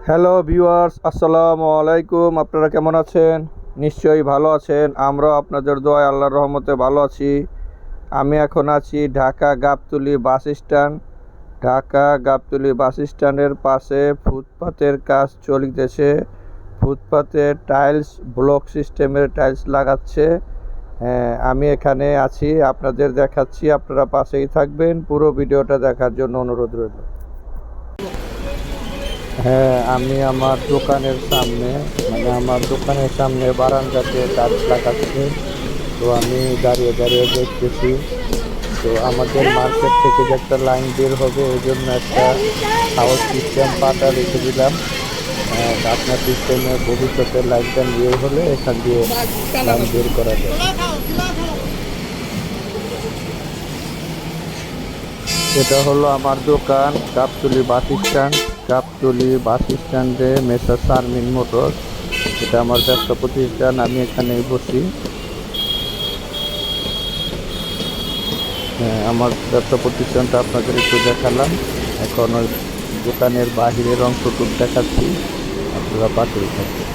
Hello viewers, আসসালামু আলাইকুম। আপনারা কেমন আছেন? নিশ্চয়ই ভালো আছেন। আমরাও আপনাদের দোয়ায় আল্লাহর রহমতে ভালো আছি। আমি এখন আছি ঢাকা গাবতলী বাস স্ট্যান্ড। ঢাকা গাবতলী বাস স্ট্যান্ডের পাশে ফুটপাতের কাজ চলিতেছে। ফুটপাতে টাইলস, ব্লক সিস্টেমের টাইলস লাগাচ্ছে। আমি এখানে আছি, আপনাদের দেখাচ্ছি। আপনারা পাশেই থাকবেন। পুরো ভিডিওটা দেখার জন্য অনুরোধ রইল। হ্যাঁ, আমি আমার দোকানের সামনে আমার দোকানের সামনে বারান্দাতে গাছ লাগাচ্ছে। তো আমি দাঁড়িয়ে দাঁড়িয়ে দেখতেছি। তো আমাদের মার্কেট থেকে যে একটা লাইন বের হবে, এই জন্য একটা হাউস সিস্টেম পাতা রেখে দিলাম। আপনার সিস্টেমে ভবিষ্যতে লাইনটা বের হলে এখান দিয়ে লাইন বের করা যায়। এটা হলো আমার দোকান, গাবতলী বাস স্ট্যান্ড। গাবতলী বাস স্ট্যান্ডে মেসার শারমিন মোটর, এটা আমার ব্যবসা প্রতিষ্ঠান। আমি এখানেই বসি। আমার ব্যবসা প্রতিষ্ঠানটা আপনাদের একটু দেখালাম। এখন ওই দোকানের বাহিরের অংশটুকু দেখাচ্ছি, আপনারা পাশেই থাকবেন।